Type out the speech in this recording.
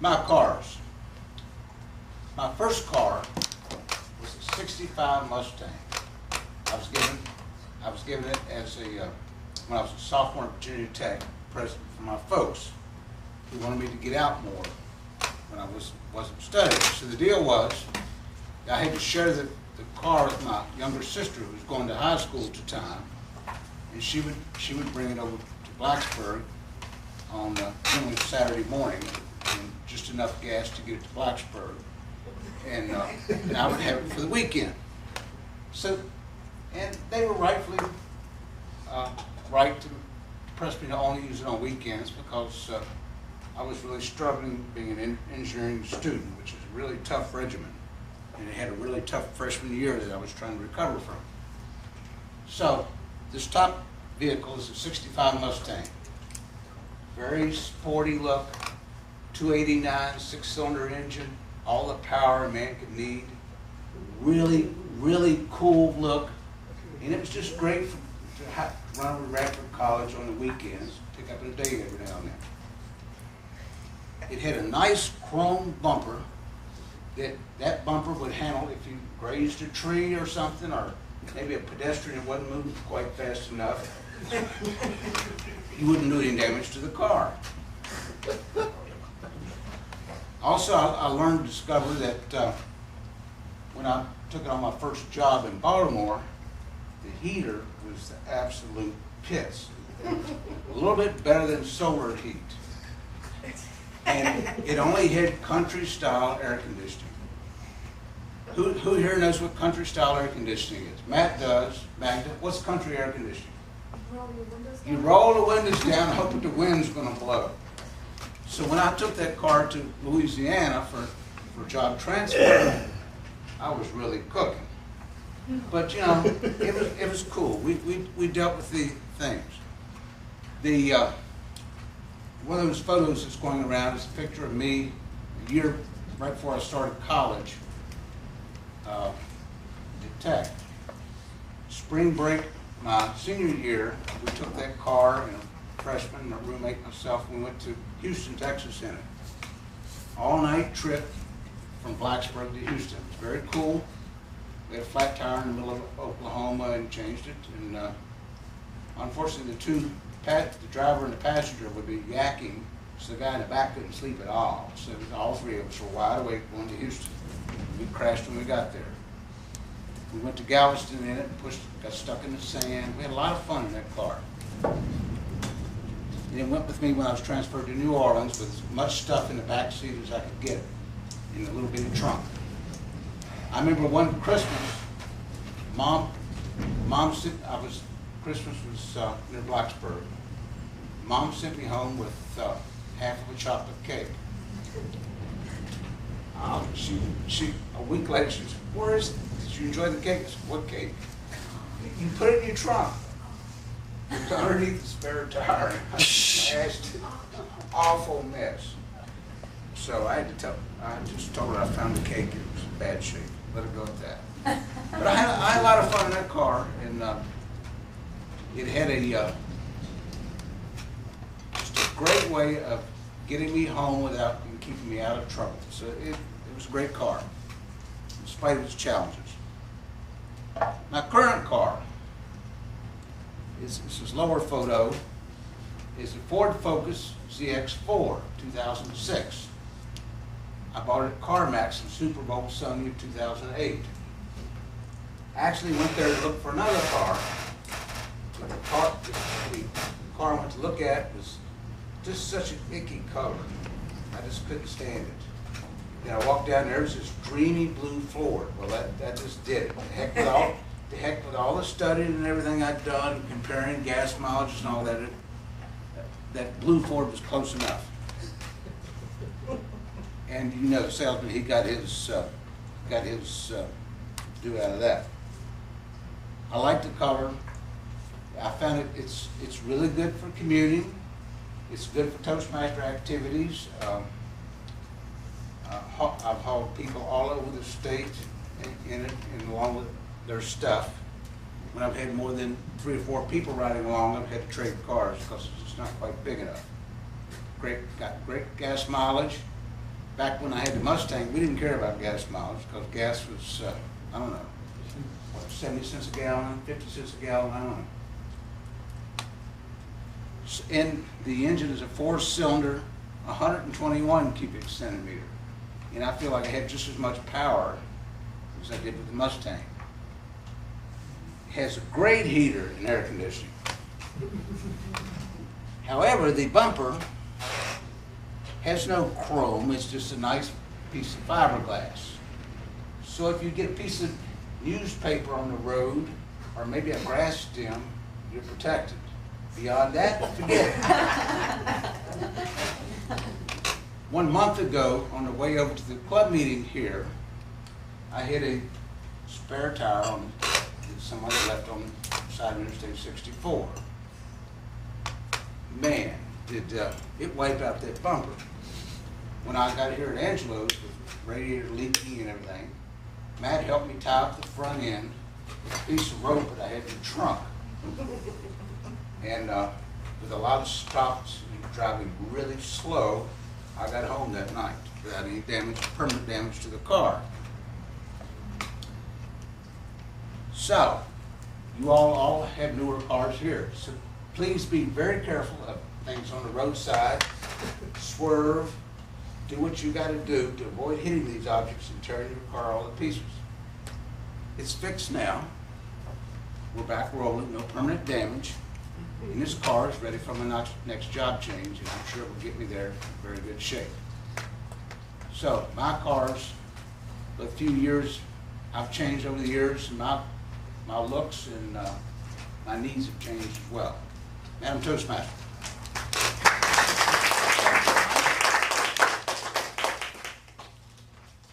My cars. My first car was a '65 Mustang. I was given it as a when I was a sophomore at Virginia Tech, present from my folks, who wanted me to get out more when I wasn't studying. So the deal was, I had to share the car with my younger sister, who was going to high school at the time, and she would bring it over to Blacksburg on generally Saturday morning, and just enough gas to get it to Blacksburg, and I would have it for the weekend. So, and they were rightfully right to press me to only use it on weekends, because I was really struggling being an engineering student, which is a really tough regimen, and it had a really tough freshman year that I was trying to recover from. So this top vehicle is a '65 Mustang. Very sporty look, 289 six-cylinder engine, all the power a man could need. Really, really cool look, and it was just great to run over to Radford College on the weekends, pick up a day every now and then. It had a nice chrome bumper. That bumper would handle if you grazed a tree or something, or maybe a pedestrian that wasn't moving quite fast enough. You wouldn't do any damage to the car. Also, I learned to discover that when I took it on my first job in Baltimore, the heater was the absolute pits. A little bit better than solar heat. And it only had country-style air conditioning. Who here knows what country-style air conditioning is? Matt does. Magda, what's country air conditioning? Roll your windows down. You roll the windows down and hope that the wind's going to blow. So when I took that car to Louisiana for job transfer, I was really cooking. But you know, it was cool. We dealt with the things. One of those photos that's going around is a picture of me a year right before I started college at Tech. Spring break, my senior year, we took that car, and a freshman, my roommate, myself, we went to Houston, Texas in it. All-night trip from Blacksburg to Houston. It was very cool. We had a flat tire in the middle of Oklahoma and changed it. And unfortunately, the driver and the passenger would be yakking, so the guy in the back couldn't sleep at all. So all three of us were wide awake going to Houston. We crashed when we got there. We went to Galveston in it and got stuck in the sand. We had a lot of fun in that car. And it went with me when I was transferred to New Orleans with as much stuff in the back seat as I could get in a little bitty trunk. I remember one Christmas, Christmas was near Blacksburg. Mom sent me home with half of a chocolate cake. A week later, she said, "Where is it? Did you enjoy the cake?" I said, "What cake?" "You put it in your trunk." It was underneath the spare tire. I smashed it. Awful mess. So I just told her I found the cake. It was in bad shape. Let it go at that. But I had a lot of fun in that car, and it had just a great way of getting me home without keeping me out of trouble. So it was a great car, in spite of its challenges. My current car, this is lower photo, is a Ford Focus ZX4, 2006. I bought it at CarMax in Super Bowl Sunday of 2008. I actually went there to look for another car, but the car I went to look at was just such an icky color. I just couldn't stand it. Then I walked down there, it was this dreamy blue Ford. Well, that just did it. The heck with all the studying and everything I'd done, comparing gas mileages and all that, that blue Ford was close enough. And you know, the salesman, he got his due out of that. I like the color. I found it's really good for commuting. It's good for toastmaster activities. I've hauled people all over the state in it, and along with their stuff. When I've had more than 3 or 4 people riding along, I've had to trade cars because it's just not quite big enough. Got great gas mileage. back when I had the Mustang, we didn't care about gas mileage because gas was, I don't know, what, 70 cents a gallon, 50 cents a gallon, I don't know. And the engine is a 4-cylinder, 121 cubic centimeter. And I feel like I had just as much power as I did with the Mustang. It has a great heater and air conditioning. However, the bumper has no chrome, it's just a nice piece of fiberglass. So if you get a piece of newspaper on the road, or maybe a grass stem, you're protected. Beyond that, forget it. 1 month ago, on the way over to the club meeting here, I hit a spare tire that somebody left on the side of Interstate 64. Man, did it wipe out that bumper. When I got here at Angelo's with radiator leaking and everything, Matt helped me tie up the front end with a piece of rope that I had in the trunk. And with a lot of stops and driving really slow, I got home that night without any damage, permanent damage to the car. So, you all have newer cars here, so please be very careful of things on the roadside. Swerve, do what you got to do to avoid hitting these objects and tearing your car all to pieces. It's fixed now. We're back rolling, no permanent damage. And this car is ready for my next job change, and I'm sure it will get me there in very good shape. So, my cars, a few years, I've changed over the years, and my looks and my needs have changed as well. Madam Toastmaster.